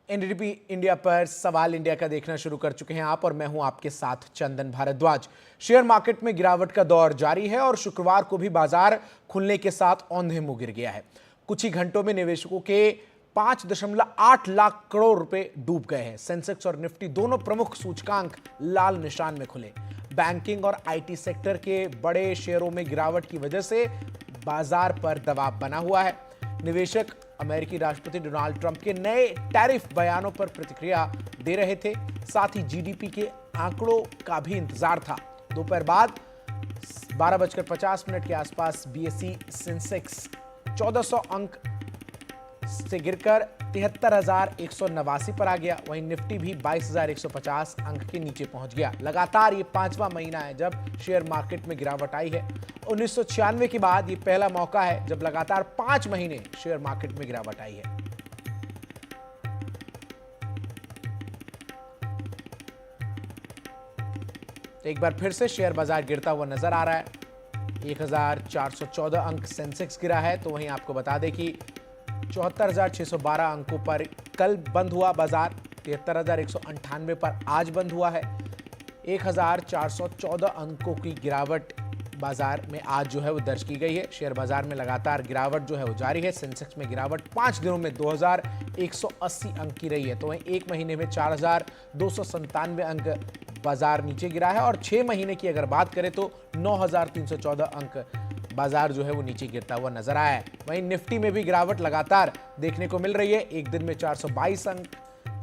NDTV India पर सवाल India का देखना शुरू कर चुके हैं आप और मैं हूं आपके साथ चंदन भारद्वाज। शेयर मार्केट में गिरावट का दौर जारी है और शुक्रवार को भी बाजार खुलने के साथ औंधे मुंह गिर गया है। कुछ ही घंटों में निवेशकों के 5.8 लाख करोड़ रुपए डूब गए हैं। सेंसेक्स और निफ्टी दोनों प्रमुख सूचकांक लाल निशान में खुले। बैंकिंग और आईटी सेक्टर के बड़े शेयरों में गिरावट की वजह से बाजार पर दबाव बना हुआ है। निवेशक अमेरिकी राष्ट्रपति डोनाल्ड ट्रंप के नए टैरिफ बयानों पर प्रतिक्रिया दे रहे थे। साथ ही जीडीपी के आंकड़ों का भी इंतजार था। दोपहर बाद 12:50 के आसपास बीएसई सेंसेक्स 1400 अंक से गिरकर 73,189 पर आ गया। वहीं निफ्टी भी 22,150 अंक के नीचे पहुंच गया। लगातार ये 5वां महीना है जब शेयर मार्केट में गिरावट आई है। 1996 के बाद ये पहला मौका है जब लगातार 5 महीने शेयर मार्केट में गिरावट आई है। एक बार फिर से शेयर बाजार गिरता हुआ नजर आ रहा है। 1414 अंक सेंसेक्स गिरा है, तो वहीं आपको बता दें कि 74,612 अंकों पर कल बंद हुआ बाजार। 73,198 पर आज बंद हुआ है। 1,414 अंकों की गिरावट बाजार में आज जो है वो दर्ज की गई है। शेयर बाजार में लगातार गिरावट जो है वो जारी है। सेंसेक्स में गिरावट 5 दिनों में 2,180 अंक की रही है, तो वहीं एक महीने में 4,297 अंक बाजार नीचे गिरा है और 6 महीने की अगर बात करें तो 9,314 अंक बाजार जो है वो नीचे गिरता हुआ नजर आया है। वहीं निफ्टी में भी गिरावट लगातार देखने को मिल रही है। एक दिन में 422 अंक,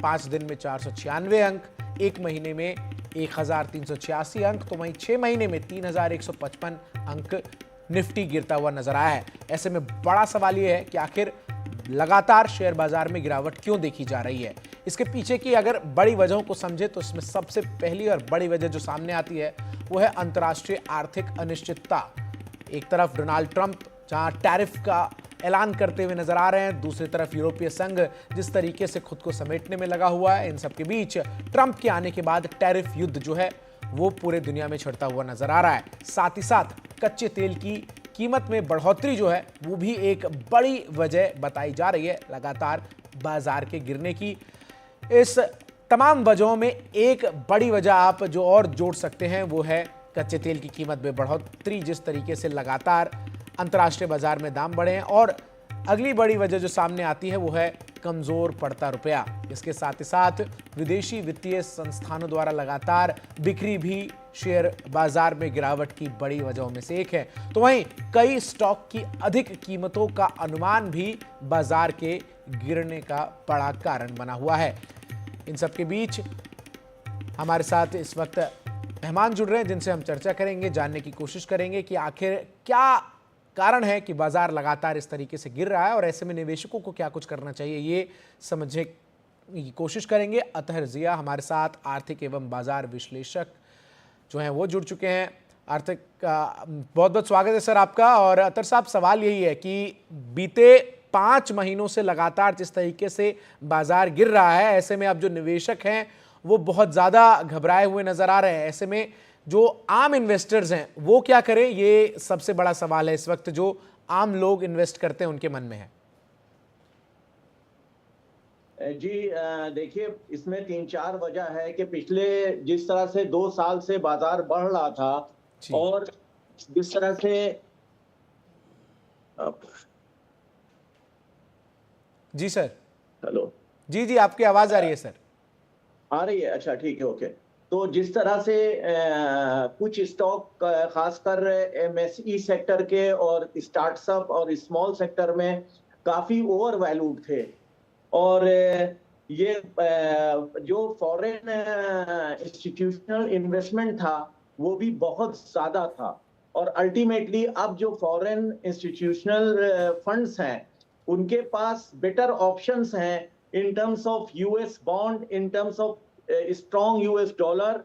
5 दिन में 496 अंक, एक महीने में 1,386 अंक, तो वहीं 6 महीने में 3,155 अंक निफ्टी गिरता हुआ नजर आया है। ऐसे में बड़ा सवाल यह है कि आखिर लगातार शेयर बाजार में गिरावट क्यों देखी जा रही है। इसके पीछे की अगर बड़ी वजहों को समझे तो इसमें सबसे पहली और बड़ी वजह जो सामने आती है वो है अंतर्राष्ट्रीय आर्थिक अनिश्चितता। एक तरफ डोनाल्ड ट्रंप जहां टैरिफ का ऐलान करते हुए नजर आ रहे हैं, दूसरी तरफ यूरोपीय संघ जिस तरीके से खुद को समेटने में लगा हुआ है। इन सब के बीच ट्रंप के आने के बाद टैरिफ युद्ध जो है वो पूरे दुनिया में छिड़ता हुआ नजर आ रहा है। साथ ही साथ कच्चे तेल की कीमत में बढ़ोतरी जो है वो भी एक बड़ी वजह बताई जा रही है लगातार बाजार के गिरने की। इस तमाम वजहों में एक बड़ी वजह आप जो और जोड़ सकते हैं वो है कच्चे तेल की कीमत में बढ़ोतरी। जिस तरीके से लगातार अंतर्राष्ट्रीय बाजार में दाम बढ़े हैं, और अगली बड़ी वजह जो सामने आती है वो है कमजोर पड़ता रुपया। इसके साथ ही साथ विदेशी वित्तीय संस्थानों द्वारा लगातार बिक्री भी शेयर बाजार में गिरावट की बड़ी वजहों में से एक है। तो वहीं कई स्टॉक की अधिक कीमतों का अनुमान भी बाजार के गिरने का बड़ा कारण बना हुआ है। इन सब के बीच हमारे साथ इस वक्त मेहमान जुड़ रहे हैं जिनसे हम चर्चा करेंगे, जानने की कोशिश करेंगे कि आखिर क्या कारण है कि बाजार लगातार इस तरीके से गिर रहा है और ऐसे में निवेशकों को क्या कुछ करना चाहिए, ये समझने की कोशिश करेंगे। अतहर जिया हमारे साथ आर्थिक एवं बाजार विश्लेषक जो हैं वो जुड़ चुके हैं। आर्थिक बहुत बहुत स्वागत है सर आपका। और अतहर साहब, सवाल यही है कि बीते 5 महीनों से लगातार जिस तरीके से बाजार गिर रहा है, ऐसे में अब जो निवेशक हैं वो बहुत ज्यादा घबराए हुए नजर आ रहे हैं। ऐसे में जो आम इन्वेस्टर्स हैं वो क्या करें, ये सबसे बड़ा सवाल है इस वक्त जो आम लोग इन्वेस्ट करते हैं उनके मन में है। जी देखिए, इसमें 3-4 वजह है कि पिछले जिस तरह से 2 साल से बाजार बढ़ रहा था और जिस तरह से जी सर। हेलो जी जी, आपकी आवाज आ रही है सर। आ रही है? अच्छा, ठीक है, ओके। तो जिस तरह से कुछ स्टॉक खासकर एमएसई सेक्टर के और स्टार्टअप और स्मॉल सेक्टर में काफी ओवर वैल्यूड थे, और ये जो फॉरेन इंस्टीट्यूशनल इन्वेस्टमेंट था वो भी बहुत ज्यादा था। और अल्टीमेटली अब जो फॉरेन इंस्टीट्यूशनल फंड्स हैं उनके पास बेटर ऑप्शंस हैं in terms of US bond, in terms of strong US dollar,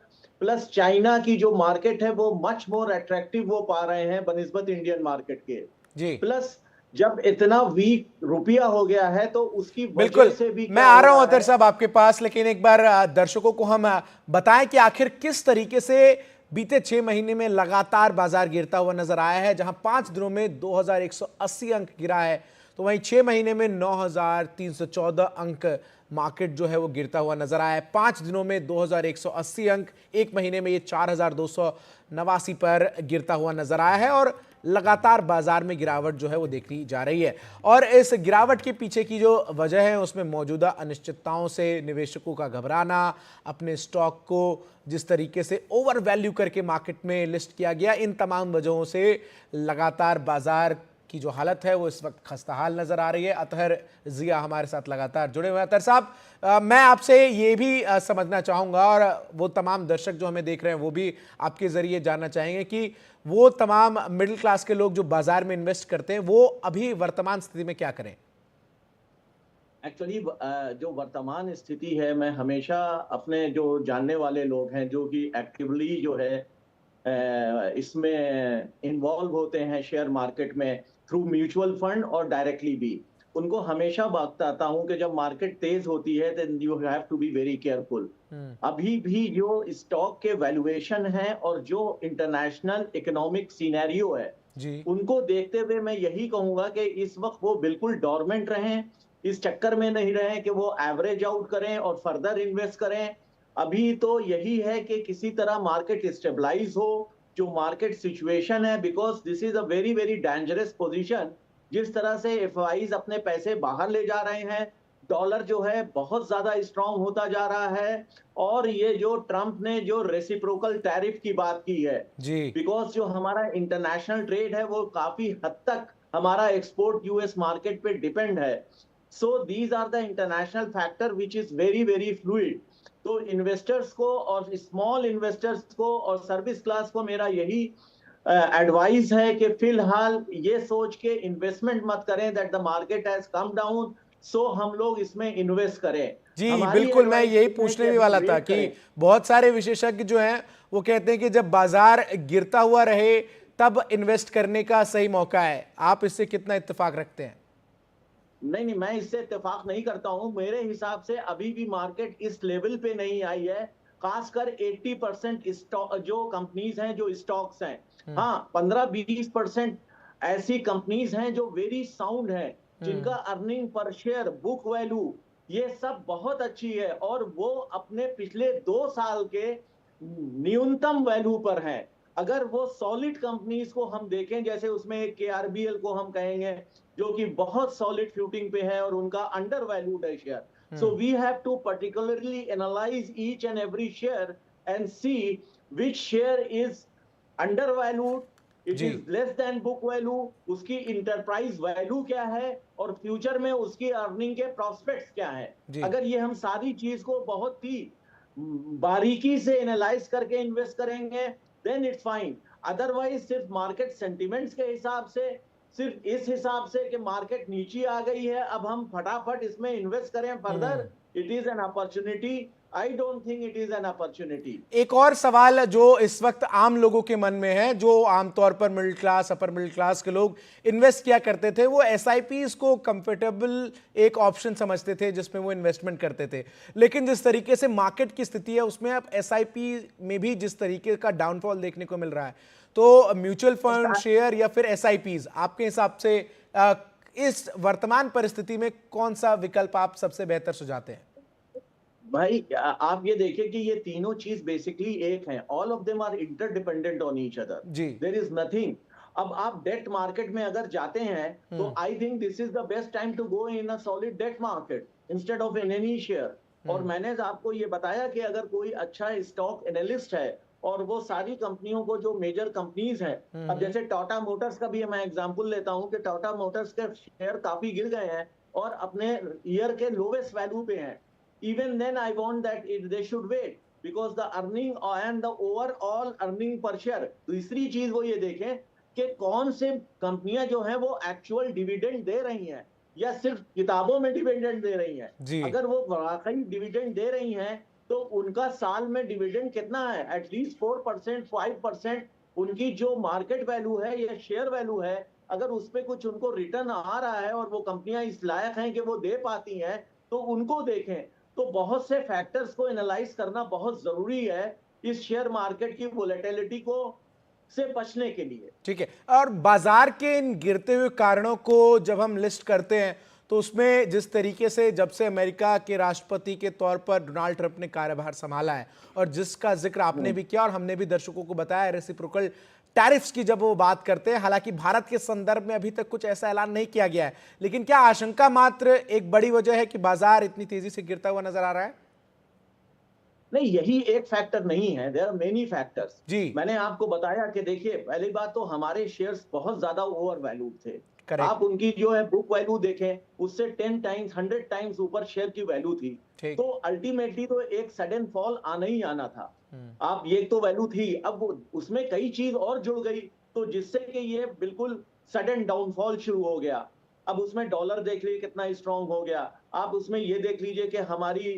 plus China की जो मार्केट है वो मच मोर अट्रैक्टिव वो पा रहे हैं बनिस्बत इंडियन मार्केट के जी। प्लस जब इतना वीक रुपया हो गया है तो उसकी वजह से भी मैं आ रहा हूं अतहर साहब आपके पास, लेकिन एक बार दर्शकों को हम बताएं कि आखिर किस तरीके से बीते 6 महीने में लगातार बाजार गिरता हुआ नजर आया है। जहां 5 दिनों में 2,180 अंक गिरा है, तो वहीं 6 महीने में 9,314 अंक मार्केट जो है वो गिरता हुआ नजर आया है। 5 दिनों में 2,180 अंक, एक महीने में ये 4,289 पर गिरता हुआ नजर आया है और लगातार बाजार में गिरावट जो है वो देखी जा रही है। और इस गिरावट के पीछे की जो वजह है उसमें मौजूदा अनिश्चितताओं से निवेशकों का घबराना, अपने स्टॉक को जिस तरीके से ओवर वैल्यू करके मार्केट में लिस्ट किया गया, इन तमाम वजहों से लगातार बाजार की जो हालत है वो इस वक्त खस्ताहाल नजर आ रही है। अतहर जिया हमारे साथ लगातार जुड़े हुए हैं। अतहर साहब, मैं आपसे ये भी समझना चाहूँगा और वो तमाम दर्शक जो हमें देख रहे हैं वो भी आपके ज़रिए जानना चाहेंगे कि वो तमाम मिडिल क्लास के लोग जो बाजार में इन्वेस्ट करते हैं वो अभी वर्तमान स्थिति में क्या करें? एक्चुअली जो वर्तमान स्थिति है, मैं हमेशा अपने जो जानने वाले लोग हैं जो कि एक्टिवली जो है इसमें इन्वॉल्व होते हैं शेयर मार्केट में थ्रू म्यूचुअल फंड और डायरेक्टली भी, उनको हमेशा बताता हूं कि जब मार्केट तेज होती है then you have to be very careful. अभी भी जो स्टॉक के वैल्यूएशन है और जो इंटरनेशनल इकोनॉमिक सिनेरियो है जी। उनको देखते हुए मैं यही कहूंगा कि इस वक्त वो बिल्कुल डोरमेंट रहें, इस चक्कर में नहीं रहें कि वो एवरेज आउट करें और फर्दर इन्वेस्ट करें। अभी तो यही है कि किसी तरह मार्केट स्टेबलाइज हो, जो मार्केट सिचुएशन है, because this is a very very dangerous position. जिस तरह से एफआईज अपने पैसे बाहर ले जा रहे हैं, डॉलर जो है बहुत ज्यादा स्ट्रांग होता जा रहा है, और ये जो ट्रंप ने जो रेसिप्रोकल टैरिफ की बात की है, जी। बिकॉज जो हमारा इंटरनेशनल ट्रेड है वो काफी हद तक हमारा एक्सपोर्ट यूएस मार्केट पे डिपेंड है। So these are the international factor which is very very fluid. तो इन्वेस्टर्स को और स्मॉल इन्वेस्टर्स को और सर्विस क्लास को मेरा यही एडवाइस है कि फिलहाल ये सोच के इन्वेस्टमेंट मत करें that the market has come down, so हम लोग इसमें इन्वेस्ट करें। जी, हमारी बिल्कुल, मैं एडवाइस यही ये है कि पूछने भी अभी वाला था वेट कि करें। बहुत सारे विशेषज्ञ जो हैं वो कहते हैं कि जब बाजार गिरता हुआ रहे तब इन्वेस्ट करने का सही मौका है। आप इससे कितना इत्तेफाक रखते हैं? नहीं नहीं, मैं इससे इत्तेफाक नहीं करता हूं। मेरे हिसाब से अभी भी मार्केट इस लेवल पे नहीं आई है, खासकर 80% स्टॉक जो कंपनीज हैं, जो स्टॉक्स हैं। हाँ, 15-20% ऐसी कंपनीज हैं जो वेरी साउंड हैं, जिनका earning per share, book value, ये सब बहुत अच्छी है और वो अपने पिछले 2 साल के न्यूनतम वैल्यू पर हैं। अगर वो सॉलिड कंपनीज को हम देखें, जैसे उसमें एक केआरबीएल को हम कहेंगे जो कि बहुत सॉलिड फ्लूटिंग पे है और उनका अंडर वैल्यूड है share. So we have to particularly analyse each and every share and see which share is undervalued, it जी। Is less than book value, उसकी इंटरप्राइज वैल्यू क्या है और फ्यूचर में उसकी अर्निंग के प्रोस्पेक्ट्स क्या है। जी। अगर ये हम सारी चीज को बहुत ही बारीकी से एनालाइज करके इन्वेस्ट करेंगे देन इट्स फाइन। अदरवाइज सिर्फ मार्केट सेंटिमेंट्स के हिसाब से, सिर्फ इस हिसाब से कि मार्केट नीचे आ गई है अब हम फटाफट इसमें इन्वेस्ट करें further, it is an opportunity. I don't think it is an opportunity. एक और सवाल जो इस वक्त आम लोगों के मन में है, जो आमतौर पर middle class, upper middle class के लोग इन्वेस्ट किया करते थे, वो एसआईपीज को कंफर्टेबल एक ऑप्शन समझते थे जिसमें वो इन्वेस्टमेंट करते थे। लेकिन जिस तरीके से मार्केट की स्थिति है उसमें अब एसआईपी में भी जिस तरीके का डाउनफॉल देखने को मिल रहा है, तो म्यूचुअल फंड, शेयर या फिर एसआईपीज, आपके हिसाब से इस वर्तमान परिस्थिति में कौन सा विकल्प आप सबसे बेहतर सुझाते हैं? भाई आप ये देखिए कि ये तीनों चीज बेसिकली एक हैं, all of them are interdependent on each other, जी। There is nothing. अब आप डेट मार्केट में अगर जाते हैं तो I think this is the best time to go in a solid debt market instead of in any share. और मैंने आपको ये बताया कि अगर कोई अच्छा स्टॉक एनालिस्ट है और वो सारी कंपनियों को, जो मेजर कंपनीज हैं, अब जैसे टाटा मोटर्स का भी मैं एग्जांपल लेता हूं कि टाटा मोटर्स के शेयर काफी गिर गए हैं और अपने ईयर के लोवेस्ट वैल्यू पे हैं। Even then I want that they should wait because the earning and the overall earning per share। दूसरी चीज वो ये देखें कि कौन से कंपनियां जो हैं वो एक्चुअल डिविडेंड दे रही हैं या सिर्फ किताबों में डिविडेंड दे रही हैं। जी। अगर वो वाकई डिविडेंड दे रही हैं तो उनका साल में डिविडेंड कितना है, एटलीस्ट 4%, 5%। उनकी जो मार्केट वैल्यू है या शेयर वैल्यू है, अगर उस पर कुछ उनको रिटर्न आ रहा है और वो कंपनियां इस लायक हैं कि वो दे पाती हैं, तो उनको देखें। तो बहुत से फैक्टर्स को एनालाइज करना बहुत जरूरी है इस शेयर मार्केट की वोलेटिलिटी को से बचने के लिए। ठीक है, और बाजार के इन गिरते हुए कारणों को जब हम लिस्ट करते हैं तो उसमें जिस तरीके से जब से अमेरिका के राष्ट्रपति के तौर पर डोनाल्ड ट्रंप ने कार्यभार संभाला है और जिसका जिक्र आपने भी किया और हमने भी दर्शकों को बताया, रेसिप्रोकल टैरिफ्स की जब वो बात करते हैं, हालांकि भारत के संदर्भ में अभी तक कुछ ऐसा ऐलान नहीं किया गया है, लेकिन क्या आशंका मात्र एक बड़ी वजह है कि बाजार इतनी तेजी से गिरता हुआ नजर आ रहा है? नहीं, यही एक फैक्टर नहीं है, देयर आर मेनी फैक्टर्स। जी। मैंने आपको बताया कि देखिए, पहली बात तो हमारे शेयर्स बहुत ज्यादा ओवर वैल्यूड थे। करेक्ट। आप उनकी जो है बुक वैल्यू देखें, उससे 10 टाइम्स 100 टाइम्स ऊपर शेयर की वैल्यू थी। ठीक। तो अल्टीमेटली तो एक सडन फॉल आना ही आना था। आप ये तो वैल्यू थी, अब उसमें कई चीज और जुड़ गई, तो जिससे कि ये बिल्कुल सडन डाउनफॉल शुरू हो गया। अब उसमें डॉलर देख लीजिए कितना स्ट्रांग हो गया। आप उसमें ये देख लीजिए कि हमारी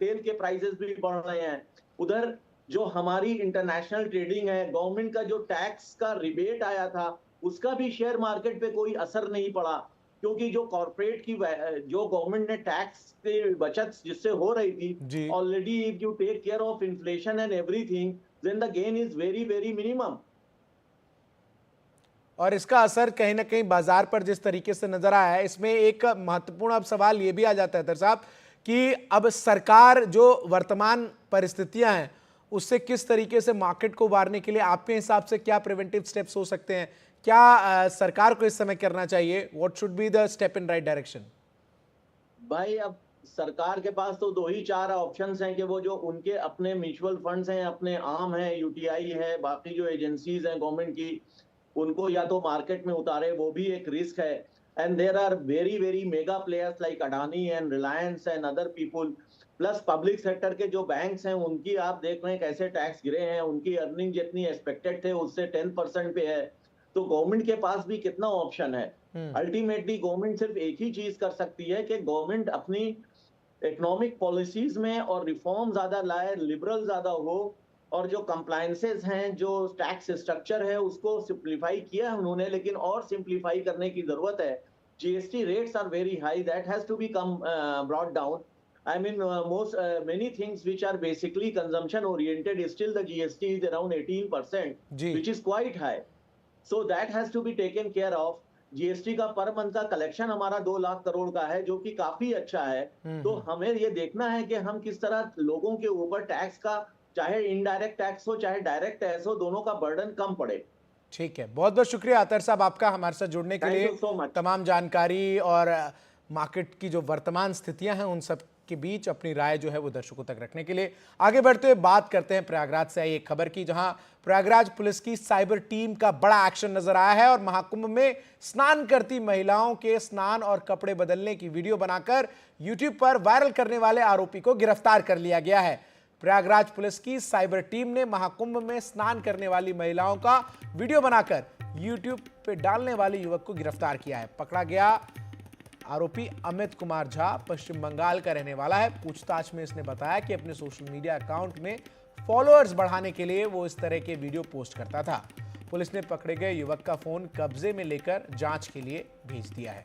तेल के प्राइसेस भी बढ़ रहे हैं। उधर जो हमारी इंटरनेशनल ट्रेडिंग है, गवर्नमेंट का जो टैक्स का रिबेट आया था, उसका भी शेयर मार्केट पे कोई असर नहीं पड़ा, क्योंकि जो कॉर्पोरेट की जो गवर्नमेंट ने टैक्स की बचत जिससे हो रही जी। थी, already if you take care of inflation and everything, then the gain is very very minimum. और इसका असर कहीं ना कहीं बाजार पर जिस तरीके से नजर आया है, इसमें एक महत्वपूर्ण अब सवाल ये भी आ जाता है तर साहब कि अब सरकार जो वर्तमान परिस्थितियां हैं उससे किस तरीके से मार्केट को उबारने के लिए आपके हिसाब से क्या प्रिवेंटिव स्टेप्स हो सकते हैं? क्या सरकार को इस समय करना चाहिए? What should be the step in right direction? भाई, अब सरकार के पास तो 2 ही 4 ऑप्शंस हैं कि वो जो उनके अपने म्यूचुअल फंड्स हैं, अपने आम हैं, यूटीआई है, बाकी जो एजेंसीज हैं गवर्नमेंट की, उनको या तो मार्केट में उतारे, वो भी एक रिस्क है। And there are very very mega players like Adani and Reliance and other people, plus public sector के जो बैंक्स हैं उनकी आप देख रहे हैं कैसे टैक्स गिरे हैं, उनकी अर्निंग जितनी एक्सपेक्टेड थे उससे 10% पे है। तो गवर्नमेंट के पास भी कितना ऑप्शन है? अल्टीमेटली गवर्नमेंट सिर्फ एक ही चीज कर सकती है कि गवर्नमेंट अपनी इकोनॉमिक पॉलिसीज में और रिफॉर्म ज्यादा लाए, लिबरल ज्यादा हो, और जो कंप्लायंसेस हैं, जो टैक्स स्ट्रक्चर है, उसको सिंप्लीफाई किया है उन्होंने, लेकिन और सिंप्लीफाई करने की जरूरत है। GST rates are very high, that has to be come brought down. I mean, many things which are basically consumption oriented, still the GST is around 18%, जी। which is quite high. So that has to be taken care of. GST का per month का collection हमारा 2 लाख करोड़ का है, जो कि काफी अच्छा है। तो हमें ये देखना है कि हम किस तरह लोगों के ऊपर टैक्स का, चाहे इनडायरेक्ट टैक्स हो चाहे डायरेक्ट टैक्स हो, दोनों का बर्डन कम पड़े। ठीक है, बहुत बहुत शुक्रिया अतर साहब आपका हमारे साथ जुड़ने के Thank लिए। you so much. तमाम जानकारी और मार्केट की जो वर्तमान स्थितियां हैं उन सब के बीच अपनी राय जो है वो दर्शकों तक रखने के लिए आगे बढ़ते हुए बात करते हैं प्रयागराज से आई एक खबर की, जहां प्रयागराज पुलिस की साइबर टीम का बड़ा एक्शन नजर आया है और महाकुंभ में स्नान करती महिलाओं के स्नान और कपड़े बदलने की वीडियो बनाकर यूट्यूब पर वायरल करने वाले आरोपी को गिरफ्तार कर लिया गया है। प्रयागराज पुलिस की साइबर टीम ने महाकुंभ में स्नान करने वाली महिलाओं का वीडियो बनाकर यूट्यूब पे डालने वाले युवक को गिरफ्तार किया है। पकड़ा गया आरोपी अमित कुमार झा पश्चिम बंगाल का रहने वाला है। पूछताछ में इसने बताया कि अपने सोशल मीडिया अकाउंट में फॉलोअर्स बढ़ाने के लिए वो इस तरह के वीडियो पोस्ट करता था। पुलिस ने पकड़े गए युवक का फोन कब्जे में लेकर जांच के लिए भेज दिया है।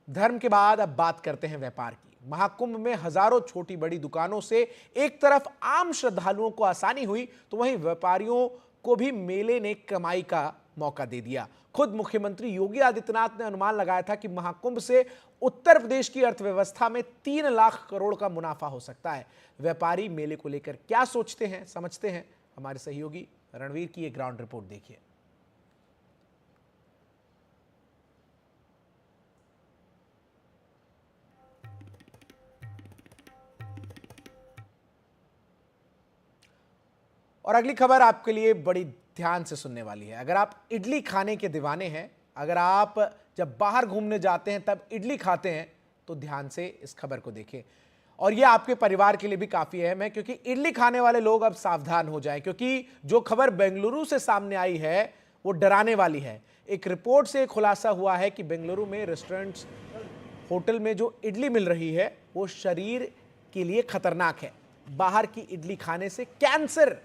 धर्म के बाद अब बात करते हैं व्यापार की। महाकुंभ में हजारों छोटी बड़ी दुकानों से एक तरफ आम श्रद्धालुओं को आसानी हुई, तो वहीं व्यापारियों को भी मेले ने कमाई का मौका दे दिया। खुद मुख्यमंत्री योगी आदित्यनाथ ने अनुमान लगाया था कि महाकुंभ से उत्तर प्रदेश की अर्थव्यवस्था में 3 लाख करोड़ का मुनाफा हो सकता है। व्यापारी मेले को लेकर क्या सोचते हैं, समझते हैं, हमारे सहयोगी रणवीर की एक ग्राउंड रिपोर्ट देखिए। और अगली खबर आपके लिए बड़ी ध्यान से सुनने वाली है। अगर आप इडली खाने के दीवाने हैं, अगर आप जब बाहर घूमने जाते हैं तब इडली खाते हैं, तो ध्यान से इस खबर को देखें। और यह आपके परिवार के लिए भी काफी अहम है, क्योंकि इडली खाने वाले लोग अब सावधान हो जाएं, क्योंकि जो खबर बेंगलुरु से सामने आई है वो डराने वाली है। एक रिपोर्ट से खुलासा हुआ है कि बेंगलुरु में रेस्टोरेंट्स, होटल में जो इडली मिल रही है वो शरीर के लिए खतरनाक है। बाहर की इडली खाने से कैंसर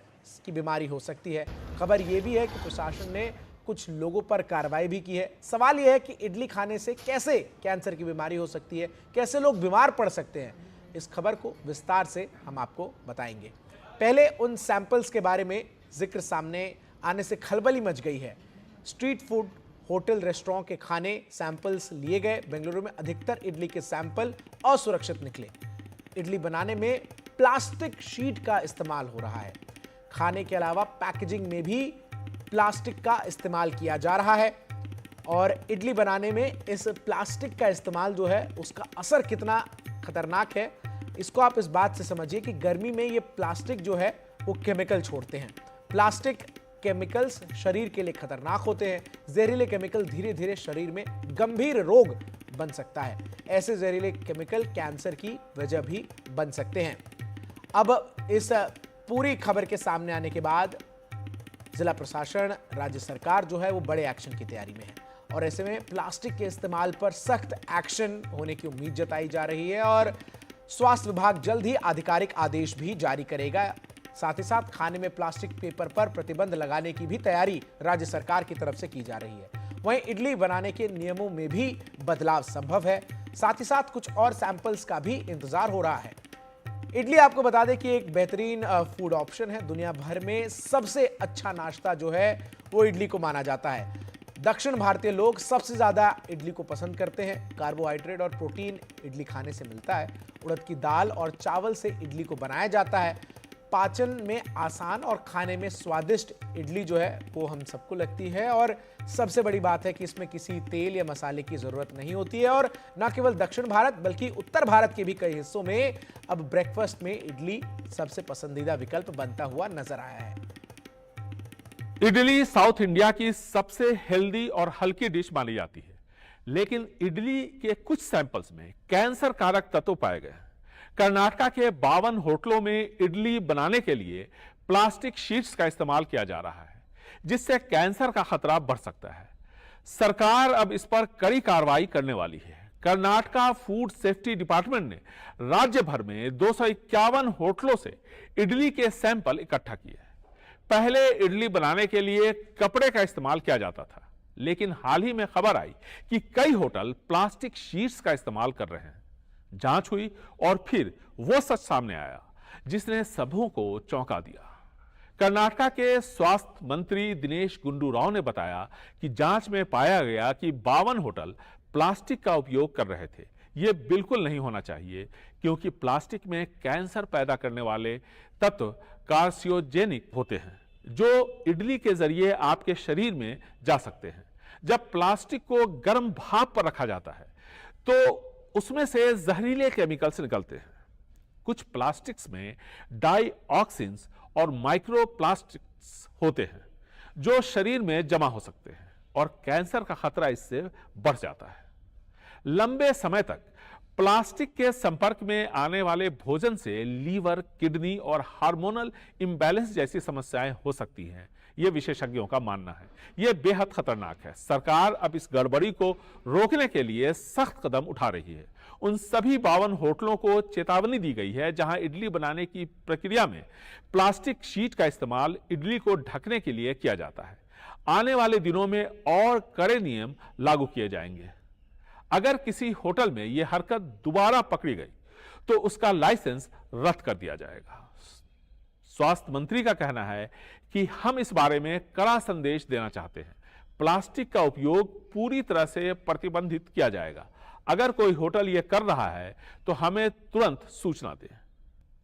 की बीमारी हो सकती है। खबर यह भी है कि प्रशासन ने कुछ लोगों पर कार्रवाई भी की है। सवाल यह है कि इडली खाने से कैसे कैंसर की बीमारी हो सकती है, कैसे लोग बीमार पड़ सकते हैं। इस खबर को विस्तार से हम आपको बताएंगे। पहले उन सैंपल्स के बारे में जिक्र सामने आने से खलबली मच गई है। स्ट्रीट फूड, होटल, रेस्टोरेंट के खाने सैंपल्स लिए गए। बेंगलुरु में अधिकतर इडली के सैंपल असुरक्षित निकले। इडली बनाने में प्लास्टिक शीट का इस्तेमाल हो रहा है। खाने के अलावा पैकेजिंग में भी प्लास्टिक का इस्तेमाल किया जा रहा है। और इडली बनाने में इस प्लास्टिक का इस्तेमाल जो है उसका असर कितना खतरनाक है, इसको आप इस बात से समझिए कि गर्मी में ये प्लास्टिक जो है वो केमिकल छोड़ते हैं। प्लास्टिक केमिकल्स शरीर के लिए खतरनाक होते हैं। जहरीले केमिकल धीरे धीरे शरीर में गंभीर रोग बन सकता है। ऐसे जहरीले केमिकल कैंसर की वजह भी बन सकते हैं। अब इस पूरी खबर के सामने आने के बाद जिला प्रशासन, राज्य सरकार जो है वो बड़े एक्शन की तैयारी में है और ऐसे में प्लास्टिक के इस्तेमाल पर सख्त एक्शन होने की उम्मीद जताई जा रही है और स्वास्थ्य विभाग जल्द ही आधिकारिक आदेश भी जारी करेगा। साथ ही साथ खाने में प्लास्टिक पेपर पर प्रतिबंध लगाने की भी तैयारी राज्य सरकार की तरफ से की जा रही है। वहीं इडली बनाने के नियमों में भी बदलाव संभव है। साथ ही साथ कुछ और सैंपल्स का भी इंतजार हो रहा है। इडली आपको बता दें कि एक बेहतरीन फूड ऑप्शन है। दुनिया भर में सबसे अच्छा नाश्ता जो है वो इडली को माना जाता है। दक्षिण भारतीय लोग सबसे ज्यादा इडली को पसंद करते हैं। कार्बोहाइड्रेट और प्रोटीन इडली खाने से मिलता है। उड़द की दाल और चावल से इडली को बनाया जाता है। पाचन में आसान और खाने में स्वादिष्ट इडली जो है वो हम सबको लगती है और सबसे बड़ी बात है कि इसमें किसी तेल या मसाले की जरूरत नहीं होती है। और न केवल दक्षिण भारत बल्कि उत्तर भारत के भी कई हिस्सों में अब ब्रेकफास्ट में इडली सबसे पसंदीदा विकल्प बनता हुआ नजर आया है। इडली साउथ इंडिया की सबसे हेल्दी और हल्की डिश मानी जाती है, लेकिन इडली के कुछ सैंपल्स में कैंसर कारक तत्व पाए गए। कर्नाटक के 52 होटलों में इडली बनाने के लिए प्लास्टिक शीट्स का इस्तेमाल किया जा रहा है, जिससे कैंसर का खतरा बढ़ सकता है। सरकार अब इस पर कड़ी कार्रवाई करने वाली है। कर्नाटक फूड सेफ्टी डिपार्टमेंट ने राज्य भर में 251 होटलों से इडली के सैंपल इकट्ठा किए। पहले इडली बनाने के लिए कपड़े का इस्तेमाल किया जाता था, लेकिन हाल ही में खबर आई कि कई होटल प्लास्टिक शीट्स का इस्तेमाल कर रहे हैं। जांच हुई और फिर वो सच सामने आया जिसने सबों को चौंका दिया। कर्नाटक के स्वास्थ्य मंत्री दिनेश गुंडू राव ने बताया कि जांच में पाया गया कि 52 होटल प्लास्टिक का उपयोग कर रहे थे। यह बिल्कुल नहीं होना चाहिए, क्योंकि प्लास्टिक में कैंसर पैदा करने वाले तत्व कार्सियोजेनिक होते हैं, जो इडली के जरिए आपके शरीर में जा सकते हैं। जब प्लास्टिक को गर्म भाप पर रखा जाता है तो उसमें से जहरीले केमिकल्स निकलते हैं। कुछ प्लास्टिक्स में डाइऑक्सिन्स और माइक्रोप्लास्टिक्स होते हैं जो शरीर में जमा हो सकते हैं और कैंसर का खतरा इससे बढ़ जाता है। लंबे समय तक प्लास्टिक के संपर्क में आने वाले भोजन से लीवर, किडनी और हार्मोनल इंबैलेंस जैसी समस्याएं हो सकती हैं, यह विशेषज्ञों का मानना है। यह बेहद खतरनाक है। सरकार अब इस गड़बड़ी को रोकने के लिए सख्त कदम उठा रही है। उन सभी 52 होटलों को चेतावनी दी गई है जहां इडली बनाने की प्रक्रिया में प्लास्टिक शीट का इस्तेमाल इडली को ढकने के लिए किया जाता है। आने वाले दिनों में और कड़े नियम लागू किए जाएंगे। अगर किसी होटल में यह हरकत दोबारा पकड़ी गई तो उसका लाइसेंस रद्द कर दिया जाएगा। स्वास्थ्य मंत्री का कहना है कि हम इस बारे में कड़ा संदेश देना चाहते हैं। प्लास्टिक का उपयोग पूरी तरह से प्रतिबंधित किया जाएगा। अगर कोई होटल यह कर रहा है तो हमें तुरंत सूचना दें।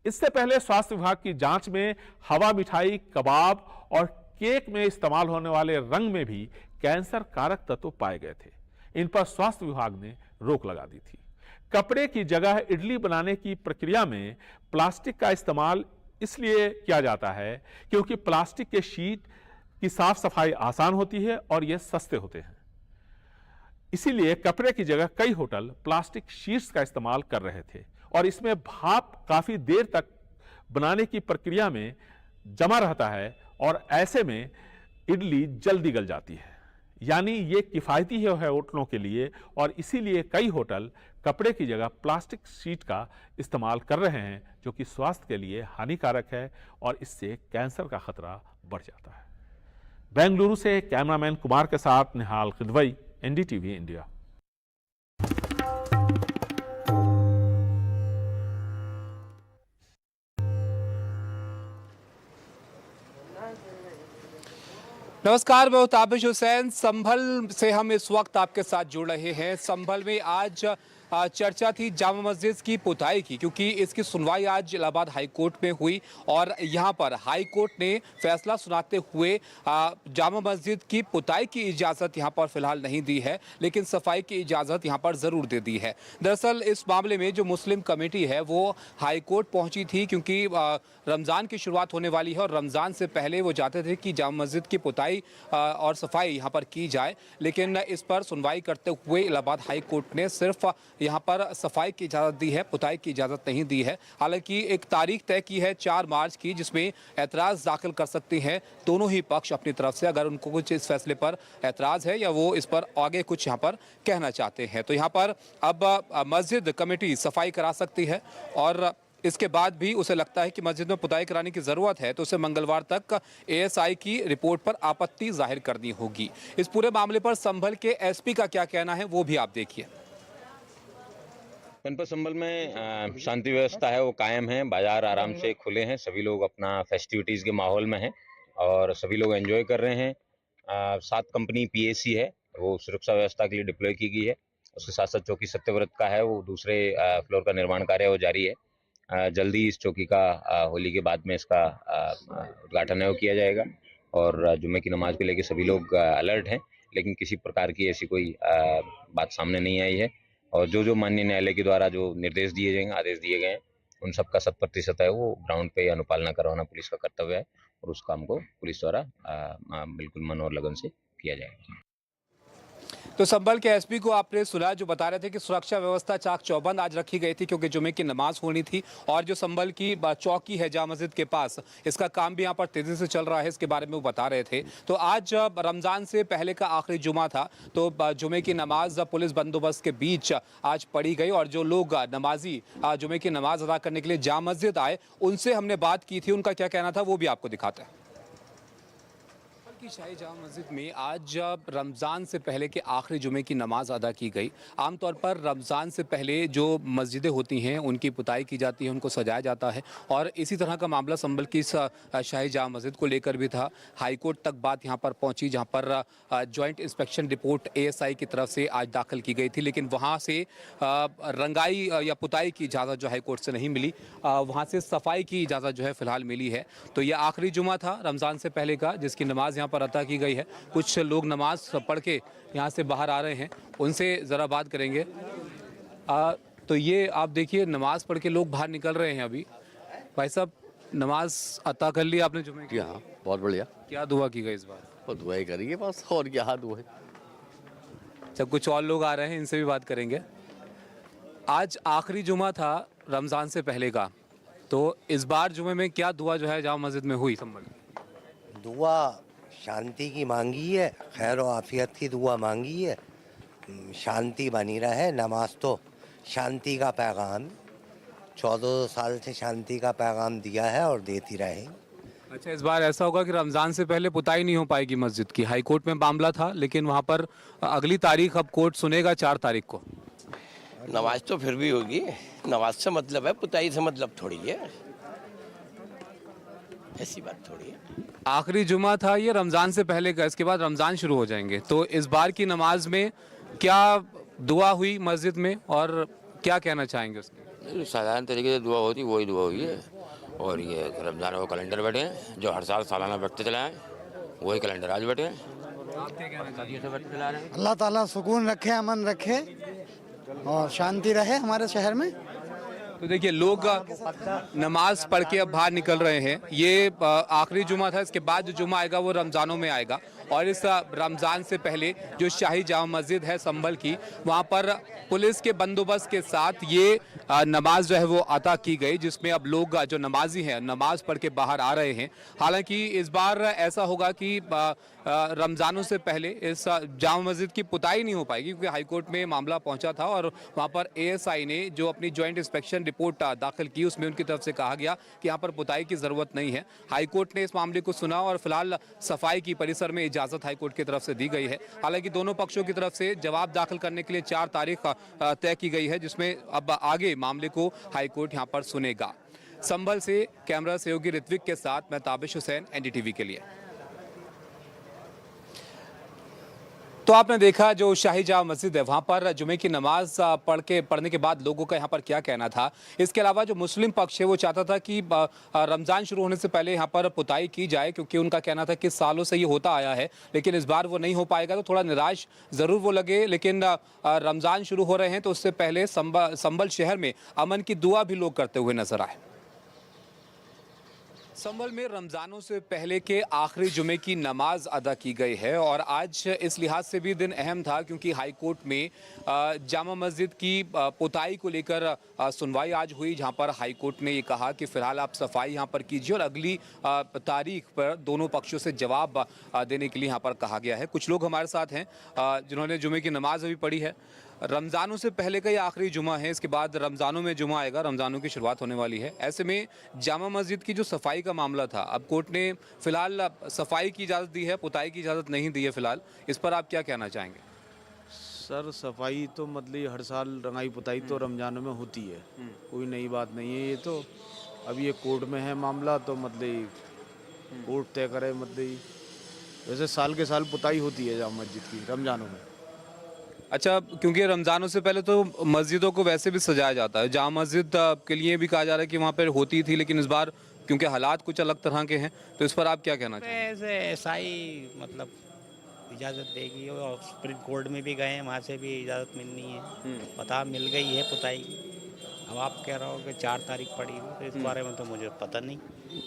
इससे पहले स्वास्थ्य विभाग की जांच में हवा मिठाई, कबाब और केक में इस्तेमाल होने वाले रंग में भी कैंसर कारक तत्व पाए गए थे। इन पर स्वास्थ्य विभाग ने रोक लगा दी थी। कपड़े की जगह इडली बनाने की प्रक्रिया में प्लास्टिक का इस्तेमाल इसलिए किया जाता है क्योंकि प्लास्टिक के शीट की साफ सफाई आसान होती है और यह सस्ते होते हैं। इसीलिए कपड़े की जगह कई होटल प्लास्टिक शीट्स का इस्तेमाल कर रहे थे और इसमें भाप काफी देर तक बनाने की प्रक्रिया में जमा रहता है और ऐसे में इडली जल्दी गल जाती है। यानी ये किफायती है होटलों के लिए और इसीलिए कई होटल कपड़े की जगह प्लास्टिक शीट का इस्तेमाल कर रहे हैं, जो कि स्वास्थ्य के लिए हानिकारक है और इससे कैंसर का खतरा बढ़ जाता है। बेंगलुरु से कैमरामैन कुमार के साथ निहाल खिदवई, एनडीटीवी इंडिया। नमस्कार, मैं हूं ताबिश हुसैन। संभल से हम इस वक्त आपके साथ जुड़ रहे हैं। संभल में आज चर्चा थी जामा मस्जिद की पुताई की, क्योंकि इसकी सुनवाई आज इलाहाबाद हाई कोर्ट में हुई और यहां पर हाई कोर्ट ने फैसला सुनाते हुए जामा मस्जिद की पुताई की इजाज़त यहां पर फिलहाल नहीं दी है, लेकिन सफाई की इजाज़त यहां पर ज़रूर दे दी है। दरअसल इस मामले में जो मुस्लिम कमेटी है वो हाई कोर्ट पहुंची थी, क्योंकि रमज़ान की शुरुआत होने वाली है और रमज़ान से पहले वो चाहते थे कि जामा मस्जिद की पुताई और सफाई यहाँ पर की जाए, लेकिन इस पर सुनवाई करते हुए इलाहाबाद हाई कोर्ट ने सिर्फ यहाँ पर सफाई की इजाज़त दी है, पुताई की इजाज़त नहीं दी है। हालांकि एक तारीख तय की है 4 मार्च की, जिसमें एतराज़ दाखिल कर सकते हैं दोनों ही पक्ष अपनी तरफ से, अगर उनको कुछ इस फैसले पर एतराज़ है या वो इस पर आगे कुछ यहाँ पर कहना चाहते हैं। तो यहाँ पर अब मस्जिद कमेटी सफाई करा सकती है और इसके बाद भी उसे लगता है कि मस्जिद में पुताई कराने की ज़रूरत है तो उसे मंगलवार तक एएसआई की रिपोर्ट पर आपत्ति जाहिर करनी होगी। इस पूरे मामले पर संभल के एसपी का क्या कहना है वो भी आप देखिए। जनपद संभल में शांति व्यवस्था है वो कायम है, बाजार आराम से खुले हैं, सभी लोग अपना फेस्टिविटीज़ के माहौल में हैं और सभी लोग एंजॉय कर रहे हैं। 7 कंपनी पीएसी है वो सुरक्षा व्यवस्था के लिए डिप्लॉय की गई है। उसके साथ साथ चौकी सत्यव्रत का है वो दूसरे फ्लोर का निर्माण कार्य वो जारी है। जल्दी इस चौकी का होली के बाद में इसका उद्घाटन है वो किया जाएगा और जुम्मे की नमाज को लेकर सभी लोग अलर्ट हैं, लेकिन किसी प्रकार की ऐसी कोई बात सामने नहीं आई है और जो माननीय न्यायालय के द्वारा जो निर्देश दिए जाएंगे, आदेश दिए गए हैं, उन सब का 100% है वो ग्राउंड पे अनुपालना करवाना पुलिस का कर्तव्य है और उस काम को पुलिस द्वारा बिल्कुल मन और लगन से किया जाएगा। तो संभल के एसपी को आपने सुना जो बता रहे थे कि सुरक्षा व्यवस्था चाक चौबंद आज रखी गई थी, क्योंकि जुमे की नमाज होनी थी और जो संभल की चौकी है जामा मस्जिद के पास, इसका काम भी यहाँ पर तेजी से चल रहा है, इसके बारे में वो बता रहे थे। तो आज रमज़ान से पहले का आखिरी जुमा था, तो जुमे की नमाज पुलिस बंदोबस्त के बीच आज पढ़ी गई और जो लोग नमाजी जुमे की नमाज अदा करने के लिए जामा मस्जिद आए उनसे हमने बात की थी, उनका क्या कहना था वो भी आपको दिखाते हैं। की शाही जामा मस्जिद में आज रमज़ान से पहले के आखिरी जुमे की नमाज अदा की गई। आमतौर पर रमज़ान से पहले जो मस्जिदें होती हैं उनकी पुताई की जाती है, उनको सजाया जाता है और इसी तरह का मामला संभल की शाही जामा मस्जिद को लेकर भी था। हाई कोर्ट तक बात यहाँ पर पहुँची, जहाँ पर जॉइंट इंस्पेक्शन रिपोर्ट एएसआई की तरफ से आज दाखिल की गई थी, लेकिन वहाँ से रंगाई या पुताई की इजाज़त जो हाई कोर्ट से नहीं मिली, वहाँ से सफाई की इजाज़त जो है फ़िलहाल मिली है। तो ये आखिरी जुमा था रमज़ान से पहले का, जिसकी नमाज यहाँ पर अता की गई है। कुछ लोग नमाज पढ़ के यहाँ से बाहर आ रहे हैं, उनसे ज़रा बात करेंगे। तो ये आप देखिए नमाज पढ़ के लोग बाहर निकल रहे हैं अभी। भाई साहब, नमाज अता कर ली आपने जुमे की? हाँ, बहुत बढ़िया। क्या दुआ की गई इस बार? वो दुआ ही करिए बस, और क्या दुआ है। जब कुछ और लोग आ रहे हैं, इनसे भी बात करेंगे। आज आखिरी जुमा था रमज़ान से पहले का, तो इस बार जुमे में क्या दुआ जो है जामा मस्जिद में हुई? संभल दुआ शांति की मांगी है, खैर और आफियत की दुआ मांगी है, शांति बनी रहे। नमाज तो शांति का पैगाम, 14 साल से शांति का पैगाम दिया है और देती रहे। अच्छा, इस बार ऐसा होगा कि रमज़ान से पहले पुताई नहीं हो पाएगी मस्जिद की। हाई कोर्ट में मामला था, लेकिन वहाँ पर अगली तारीख अब कोर्ट सुनेगा 4 तारीख को। नमाज तो फिर भी होगी, नमाज से मतलब है, पुताई से मतलब थोड़ी है, ऐसी बात थोड़ी है। आखिरी जुमा था ये रमज़ान से पहले का, इसके बाद रमज़ान शुरू हो जाएंगे, तो इस बार की नमाज में क्या दुआ हुई मस्जिद में और क्या कहना चाहेंगे उसके? साधारण तरीके से दुआ होती वही दुआ हुई है और ये रमज़ान वो कैलेंडर बैठे हैं जो हर साल सालाना बैठते चले आए, वही कैलेंडर आज बैठे हैं। आप क्या कहना चाहते हैं? अल्लाह ताला सुकून रखे, अमन रखे और शांति रहे हमारे शहर में। तो देखिए लोग नमाज पढ़ के अब बाहर निकल रहे हैं। ये आखिरी जुमा था, इसके बाद जो जुमा आएगा वो रमज़ानों में आएगा और इस रमज़ान से पहले जो शाही जामा मस्जिद है संभल की, वहाँ पर पुलिस के बंदोबस्त के साथ ये नमाज जो है वो अता की गई, जिसमें अब लोग जो नमाजी हैं नमाज पढ़ के बाहर आ रहे हैं। हालांकि इस बार ऐसा होगा कि रमज़ानों से पहले इस जामा मस्जिद की पुताई नहीं हो पाएगी, क्योंकि हाईकोर्ट में मामला पहुंचा था और वहां पर एएसआई ने जो अपनी जॉइंट इंस्पेक्शन रिपोर्ट दाखिल की, उसमें उनकी तरफ से कहा गया कि यहाँ पर पुताई की ज़रूरत नहीं है। हाईकोर्ट ने इस मामले को सुना और फिलहाल सफाई की परिसर में इजाज़त हाईकोर्ट की तरफ से दी गई है। हालांकि दोनों पक्षों की तरफ से जवाब दाखिल करने के लिए 4 तारीख तय की गई है, जिसमें अब आगे मामले को हाईकोर्ट यहाँ पर सुनेगा। संभल से कैमरा सहयोगी ऋत्विक के साथ मैं ताबिश हुसैन, एनडीटीवी के लिए। तो आपने देखा जो शाही जामा मस्जिद है वहाँ पर जुमे की नमाज पढ़ने के बाद लोगों का यहाँ पर क्या कहना था। इसके अलावा जो मुस्लिम पक्ष है वो चाहता था कि रमज़ान शुरू होने से पहले यहाँ पर पुताई की जाए, क्योंकि उनका कहना था कि सालों से ये होता आया है, लेकिन इस बार वो नहीं हो पाएगा। तो थोड़ा निराश ज़रूर वो लगे, लेकिन रमज़ान शुरू हो रहे हैं तो उससे पहले संभल शहर में अमन की दुआ भी लोग करते हुए नजर आए। संभल में रमज़ानों से पहले के आखिरी जुमे की नमाज अदा की गई है और आज इस लिहाज से भी दिन अहम था क्योंकि हाई कोर्ट में जामा मस्जिद की पुताई को लेकर सुनवाई आज हुई, जहां पर हाई कोर्ट ने ये कहा कि फ़िलहाल आप सफाई यहां पर कीजिए और अगली तारीख पर दोनों पक्षों से जवाब देने के लिए यहां पर कहा गया है। कुछ लोग हमारे साथ हैं जिन्होंने जुमे की नमाज अभी पढ़ी है। रमज़ानों से पहले का ये आखिरी जुमा है, इसके बाद रमज़ानों में जुमा आएगा, रमज़ानों की शुरुआत होने वाली है। ऐसे में जामा मस्जिद की जो सफाई का मामला था, अब कोर्ट ने फिलहाल सफाई की इजाज़त दी है, पुताई की इजाज़त नहीं दी है फिलहाल। इस पर आप क्या कहना चाहेंगे? सर सफाई तो मतलब हर साल रंगाई पुताई तो रमज़ानों में होती है, कोई नई बात नहीं है। ये तो अब ये कोर्ट में है मामला, तो मतलब कोर्ट तय करे। मतलब वैसे साल के साल पुताई होती है जामा मस्जिद की रमज़ानों में। अच्छा, क्योंकि रमज़ानों से पहले तो मस्जिदों को वैसे भी सजाया जाता है, जामा मस्जिद के लिए भी कहा जा रहा है कि वहाँ पर होती थी, लेकिन इस बार क्योंकि हालात कुछ अलग तरह के हैं, तो इस पर आप क्या कहना चाहेंगे? ऐसा ही मतलब इजाज़त देगी और सुप्रीम कोर्ट में भी गए हैं, वहाँ से भी इजाज़त मिलनी है, पता मिल गई है पुताई। अब आप कह रहे हो कि 4 तारीख पड़ी हुई, तो इस बारे में तो मुझे पता नहीं,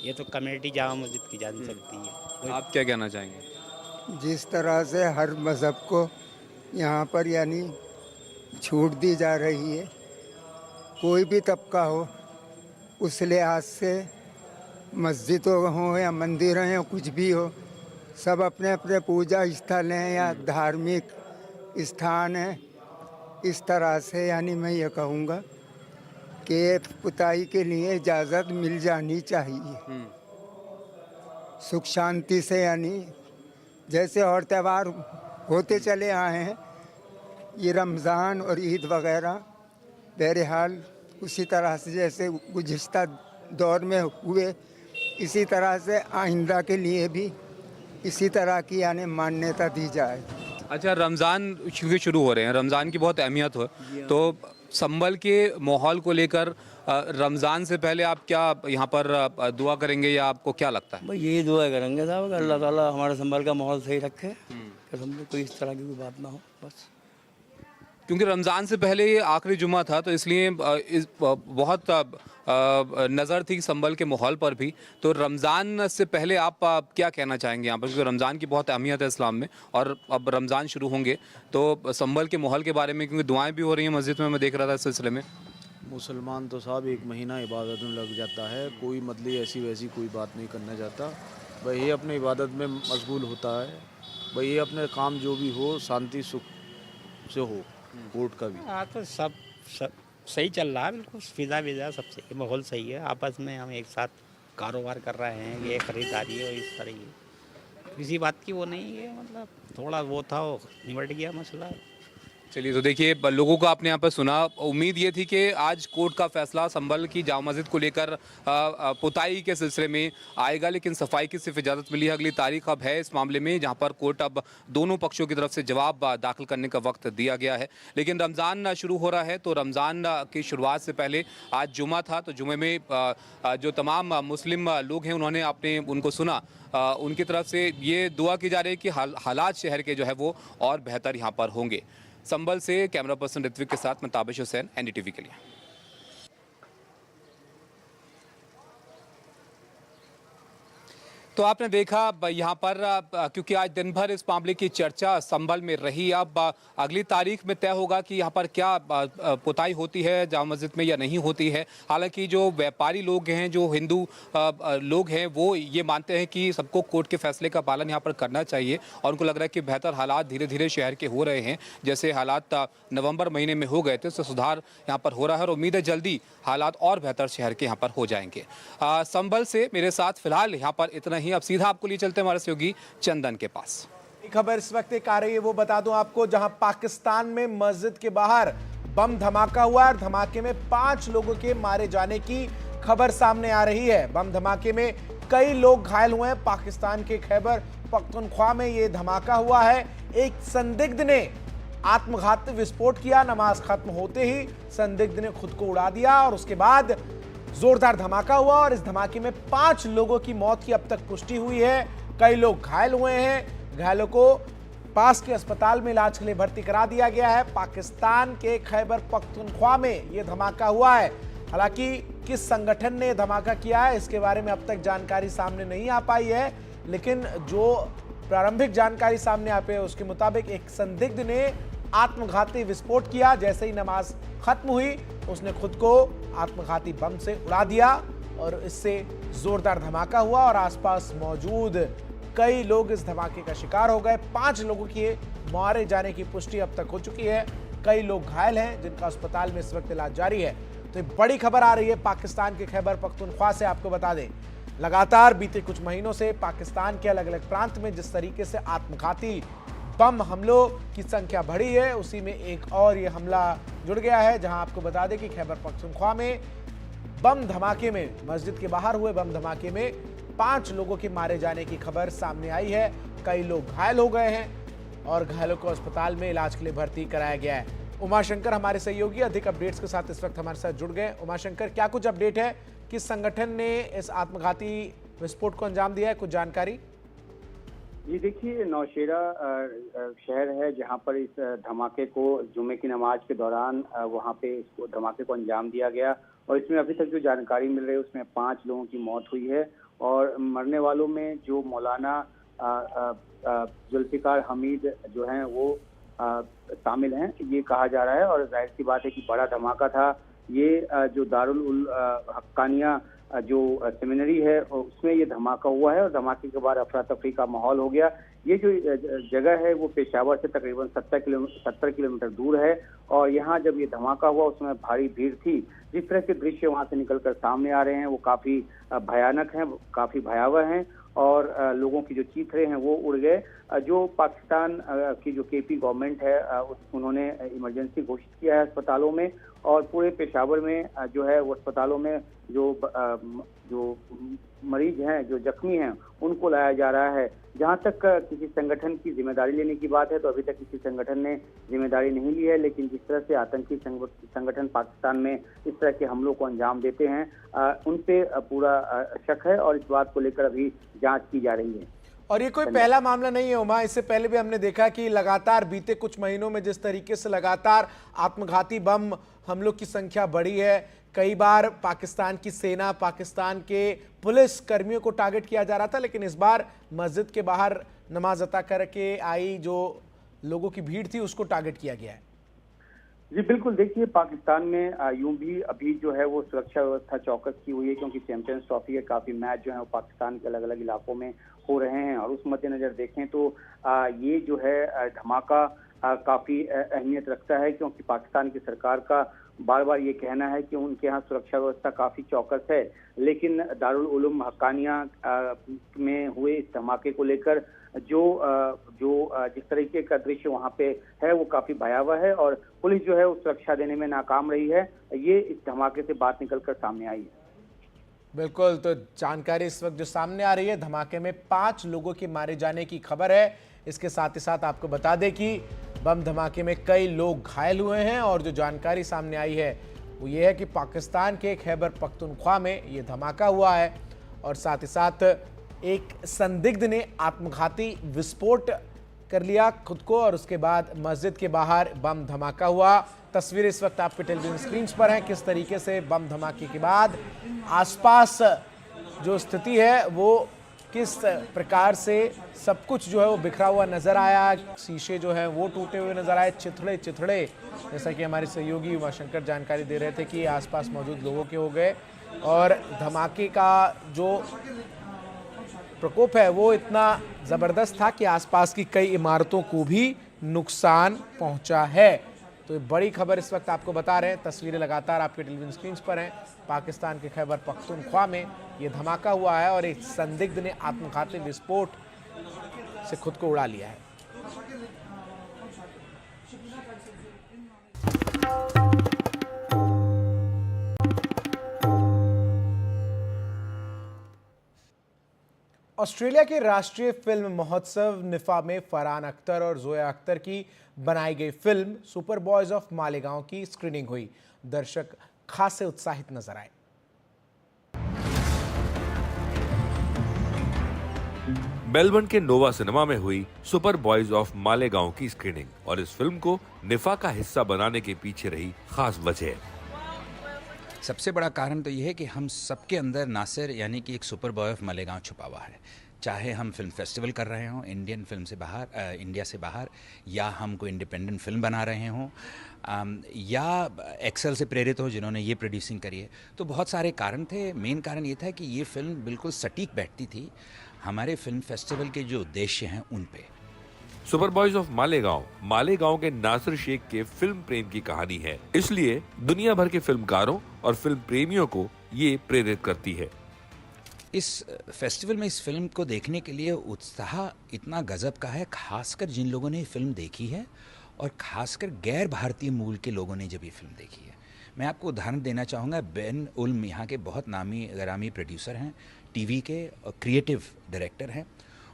ये तो कमेटी जामा मस्जिद की जान सकती है। आप क्या कहना चाहेंगे? जिस तरह से हर मज़हब को यहाँ पर यानी छूट दी जा रही है, कोई भी तबका हो, उस लिहाज से मस्जिदों हो या मंदिर हैं या कुछ भी हो, सब अपने अपने पूजा स्थल हैं या धार्मिक स्थान हैं। इस तरह से यानी मैं ये कहूँगा कि पुताई के लिए इजाज़त मिल जानी चाहिए सुख शांति से, यानी जैसे और त्यौहार होते चले आए हैं, ये रमज़ान और ईद वगैरह बहरहाल उसी तरह से जैसे गुज़िश्ता दौर में हुए, इसी तरह से आइंदा के लिए भी इसी तरह की यानी मान्यता दी जाए। अच्छा, रमज़ान क्योंकि शुरू हो रहे हैं, रमज़ान की बहुत अहमियत हो, तो संभल के माहौल को लेकर रमज़ान से पहले आप क्या यहाँ पर दुआ करेंगे या आपको क्या लगता है? भाई यही दुआ करेंगे साहब, अल्लाह ताला हमारे संभल का माहौल सही रखे, फिर हम लोग कोई इस तरह की कोई बात ना हो बस। क्योंकि रमज़ान से पहले ये आखिरी जुमा था, तो इसलिए बहुत नज़र थी संभल के माहौल पर भी। तो रमज़ान से पहले आप क्या कहना चाहेंगे यहाँ पर, क्योंकि रमज़ान की बहुत अहमियत है इस्लाम में और अब रमज़ान शुरू होंगे, तो संभल के माहौल के बारे में, क्योंकि दुआएं भी हो रही हैं मस्जिद में, मैं देख रहा था इस सिलसिले में। मुसलमान तो साहब 1 महीना इबादत में लग जाता है, कोई मतलब ऐसी वैसी कोई बात नहीं करना चाहता, भाई ये अपने इबादत में मशगूल होता है, भाई ये अपने काम जो भी हो शांति सुख से हो। कोर्ट का भी हाँ, तो सब सही चल रहा है, बिल्कुल फिजा विजा सब सही, माहौल सही है, आपस में हम एक साथ कारोबार कर रहे हैं, ये खरीदारी और इस तरह की किसी बात की वो नहीं है, मतलब थोड़ा वो था, वो निबट गया मसला। चलिए, तो देखिए लोगों को आपने यहाँ पर सुना। उम्मीद ये थी कि आज कोर्ट का फैसला संभल की जामा मस्जिद को लेकर पुताई के सिलसिले में आएगा, लेकिन सफाई की सिर्फ इजाज़त मिली है। अगली तारीख अब है इस मामले में, जहाँ पर कोर्ट अब दोनों पक्षों की तरफ से जवाब दाखिल करने का वक्त दिया गया है। लेकिन रमज़ान शुरू हो रहा है, तो रमज़ान की शुरुआत से पहले आज जुमा था, तो जुमे में जो तमाम मुस्लिम लोग हैं उन्होंने आपने उनको सुना, उनकी तरफ से ये दुआ की जा रही है कि हालात शहर के जो है वो और बेहतर यहाँ पर होंगे। संभल से कैमरा पर्सन ऋत्विक के साथ मैं ताबिश हुसैन, NDTV के लिए। तो आपने देखा यहाँ पर क्योंकि आज दिन भर इस मामले की चर्चा संभल में रही, अब अगली तारीख में तय होगा कि यहाँ पर क्या पुताई होती है जामा मस्जिद में या नहीं होती है। हालांकि जो व्यापारी लोग हैं, जो हिंदू लोग हैं, वो ये मानते हैं कि सबको कोर्ट के फैसले का पालन यहाँ पर करना चाहिए और उनको लग रहा है कि बेहतर हालात धीरे धीरे शहर के हो रहे हैं। जैसे हालात नवंबर महीने में हो गए थे, उससे सुधार यहाँ पर हो रहा है और उम्मीद है जल्दी हालात और बेहतर शहर के यहाँ पर हो जाएंगे। संभल से मेरे साथ फिलहाल यहाँ पर इतना ही। अब सीधा आपको लिए चलते हैं हमारे सहयोगी चंदन के पास। एक खबर इस वक्त एक आ रही है, वो बता दूं आपको, जहां पाकिस्तान में मस्जिद के बाहर बम धमाका हुआ और धमाके में 5 लोगों के मारे जाने की खबर सामने आ रही है। बम धमाके में कई लोग घायल हुए हैं। पाकिस्तान के खैबर पख्तूनख्वा में ये धमाका हुआ है। एक संदिग्ध ने आत्मघाती विस्फोट किया। नमाज खत्म होते ही संदिग्ध ने खुद को उड़ा दिया और उसके बाद जोरदार धमाका हुआ और इस धमाके में 5 लोगों की मौत की अब तक पुष्टि हुई है। कई लोग घायल हुए हैं। घायलों को पास के अस्पताल में इलाज के लिए भर्ती करा दिया गया है। पाकिस्तान के खैबर पख्तूनख्वा में यह धमाका हुआ है। हालांकि किस संगठन ने धमाका किया है इसके बारे में अब तक जानकारी सामने नहीं आ पाई है, लेकिन जो प्रारंभिक जानकारी सामने आ पाई है उसके मुताबिक एक संदिग्ध ने आत्मघाती विस्फोट किया। जैसे ही नमाज खत्म हुई उसने खुद को आत्मघाती बम से उड़ा दिया और इससे जोरदार धमाका हुआ और आसपास मौजूद कई लोग इस धमाके का शिकार हो गए। 5 लोगों के मारे जाने की पुष्टि अब तक हो चुकी है। कई लोग घायल हैं जिनका अस्पताल में इस वक्त इलाज जारी है। तो बड़ी खबर आ रही है पाकिस्तान के खैबर पख्तूनख्वा से। आपको बता दें, लगातार बीते कुछ महीनों से पाकिस्तान के अलग अलग प्रांत में जिस तरीके से आत्मघाती बम हमलों की संख्या बढ़ी है, उसी में एक और ये हमला जुड़ गया है। जहां आपको बता दें कि खैबर पख्तूनख्वा में बम धमाके में, मस्जिद के बाहर हुए बम धमाके में 5 लोगों के मारे जाने की खबर सामने आई है। कई लोग घायल हो गए हैं और घायलों को अस्पताल में इलाज के लिए भर्ती कराया गया है। उमाशंकर हमारे सहयोगी अधिक अपडेट्स के साथ इस वक्त हमारे साथ जुड़ गए। उमाशंकर, क्या कुछ अपडेट है? किस संगठन ने इस आत्मघाती विस्फोट को अंजाम दिया है, कुछ जानकारी? जी देखिए, नौशेरा शहर है जहां पर इस धमाके को जुमे की नमाज के दौरान वहां पे इसको धमाके को अंजाम दिया गया और इसमें अभी तक जो जानकारी मिल रही है उसमें 5 लोगों की मौत हुई है और मरने वालों में जो मौलाना जुल्फिकार हमीद जो हैं वो शामिल हैं, ये कहा जा रहा है। और जाहिर सी बात है कि बड़ा धमाका था ये। जो दारुल हक्कानिया जो सेमिनरी है उसमें ये धमाका हुआ है और धमाके के बाद अफरा तफरी का माहौल हो गया। ये जो जगह है वो पेशावर से तकरीबन 70 किलोमीटर दूर है और यहाँ जब ये धमाका हुआ उसमें भारी भीड़ थी। जिस तरह के दृश्य वहाँ से निकलकर सामने आ रहे हैं वो काफी भयानक हैं, काफी भयावह हैं और लोगों की जो चीथड़े हैं वो उड़ गए। जो पाकिस्तान की जो केपी गवर्नमेंट है उन्होंने इमरजेंसी घोषित किया है अस्पतालों में और पूरे पेशावर में जो है वो अस्पतालों में जो मरीज हैं, जो जख्मी हैं, उनको लाया जा रहा है। जहां तक किसी संगठन की जिम्मेदारी लेने की बात है तो अभी तक किसी संगठन ने जिम्मेदारी नहीं ली है, लेकिन जिस तरह से आतंकी संगठन पाकिस्तान में इस तरह के हमलों को अंजाम देते हैं उन पे पूरा शक है और इस बात को लेकर अभी जांच की जा रही है। और ये कोई पहला मामला नहीं है उमा, इससे पहले भी हमने देखा कि लगातार बीते कुछ महीनों में जिस तरीके से लगातार आत्मघाती बम हमलों की संख्या बढ़ी है, कई बार पाकिस्तान की सेना, पाकिस्तान के पुलिस कर्मियों को टारगेट किया जा रहा था, लेकिन इस बार मस्जिद के बाहर नमाज अता करके आई जो लोगों की भीड़ थी उसको टारगेट किया गया है। जी बिल्कुल, देखिए पाकिस्तान में यूं भी अभी जो है वो सुरक्षा व्यवस्था चौकस की हुई है क्योंकि चैंपियंस ट्रॉफी के काफी मैच जो है वो पाकिस्तान के अलग अलग इलाकों में हो रहे हैं और उस मद्देनजर देखें तो ये जो है धमाका काफी अहमियत रखता है क्योंकि पाकिस्तान की सरकार का बार बार ये कहना है कि उनके यहाँ सुरक्षा व्यवस्था काफी चौकस है, लेकिन दारुल उलूम हक्कानिया में हुए इस धमाके को लेकर जो जिस तरीके का दृश्य वहाँ पे है वो काफी भयावह है और पुलिस जो है वो सुरक्षा देने में नाकाम रही है। ये इस धमाके से बात निकलकर सामने आई है। बिल्कुल, तो जानकारी इस वक्त जो सामने आ रही है, धमाके में 5 लोगों के मारे जाने की खबर है। इसके साथ ही साथ आपको बता दें कि बम धमाके में कई लोग घायल हुए हैं और जो जानकारी सामने आई है वो ये है कि पाकिस्तान के खैबर पख्तूनख्वा में ये धमाका हुआ है और साथ ही साथ एक संदिग्ध ने आत्मघाती विस्फोट कर लिया खुद को और उसके बाद मस्जिद के बाहर बम धमाका हुआ। तस्वीरें इस वक्त आपके टेलीविजन स्क्रीन पर हैं, किस तरीके से बम धमाके के बाद आसपास जो स्थिति है वो किस प्रकार से सब कुछ जो है वो बिखरा हुआ नजर आया। शीशे जो हैं वो टूटे हुए नजर आए, चिथड़े जैसा कि हमारे सहयोगी उमाशंकर जानकारी दे रहे थे कि आसपास मौजूद लोगों के हो गए और धमाके का जो प्रकोप है वो इतना ज़बरदस्त था कि आसपास की कई इमारतों को भी नुकसान पहुंचा है। तो ये बड़ी खबर इस वक्त आपको बता रहे हैं, तस्वीरें लगातार आपके टेलीविजन स्क्रीन पर हैं। पाकिस्तान के खैबर पख्तूनख्वा में ये धमाका हुआ है और एक संदिग्ध ने आत्मघाती विस्फोट से खुद को उड़ा लिया है। ऑस्ट्रेलिया के राष्ट्रीय फिल्म महोत्सव निफा में फरहान अख्तर और जोया अख्तर की बनाई गई film super boys of Malegaon की स्क्रीनिंग हुई। दर्शक खासे उत्साहित नजर आए। मेलबर्न के नोवा सिनेमा में हुई सुपर बॉयज ऑफ मालेगांव की स्क्रीनिंग और इस फिल्म को निफा का हिस्सा बनाने के पीछे रही खास वजह। सबसे बड़ा कारण तो यह है कि हम सबके अंदर नासिर यानी कि एक सुपर बॉय ऑफ मालेगांव छुपा हुआ है। चाहे हम फिल्म फेस्टिवल कर रहे हों इंडियन फिल्म से बाहर, इंडिया से बाहर, या हम कोई इंडिपेंडेंट फिल्म बना रहे हों, या एक्सेल से प्रेरित हो जिन्होंने ये प्रोड्यूसिंग करी है, तो बहुत सारे कारण थे। मेन कारण ये था कि ये फिल्म बिल्कुल सटीक बैठती थी हमारे फिल्म फेस्टिवल के जो उद्देश्य हैं उन पे। सुपर बॉयज ऑफ मालेगांव के नासिर शेख के फिल्म प्रेम की कहानी है, इसलिए दुनिया भर के फिल्मकारों और फिल्म प्रेमियों को ये प्रेरित करती है। इस फेस्टिवल में इस फिल्म को देखने के लिए उत्साह इतना गजब का है, खासकर जिन लोगों ने ये फिल्म देखी है और खासकर गैर भारतीय मूल के लोगों ने जब ये फिल्म देखी है। मैं आपको उदाहरण देना चाहूँगा, बेन उल्म यहाँ के बहुत नामी ग्रामी प्रोड्यूसर हैं, टीवी के और क्रिएटिव डायरेक्टर हैं।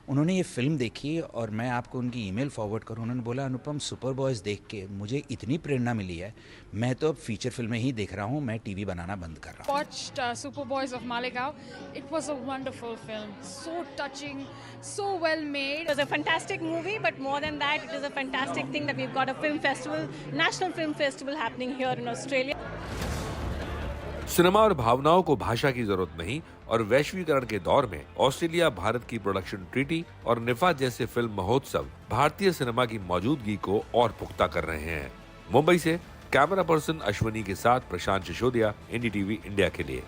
उन्होंने ये फिल्म देखी और मैं आपको उनकी ईमेल फॉरवर्ड करूँ, उन्होंने बोला अनुपम सुपर बॉयज़ देख के मुझे इतनी प्रेरणा मिली है, मैं तो अब फीचर फिल्में ही देख रहा हूँ, मैं टीवी बनाना बंद कर रहा हूँ। Watched Super Boys of Malagaon. It was a wonderful film, so touching, so well made. It was a fantastic movie, but more than that, it is a fantastic thing that we've got a film festival, national film festival happening here in Australia. Cinema और भावनाओं को भाषा की जरूरत नहीं और वैश्वीकरण के दौर में ऑस्ट्रेलिया भारत की प्रोडक्शन ट्रीटी और निफा जैसे फिल्म महोत्सव भारतीय सिनेमा की मौजूदगी को और पुख्ता कर रहे हैं। मुंबई से कैमरा पर्सन अश्वनी के साथ प्रशांत सिसोदिया, NDTV इंडिया के लिए।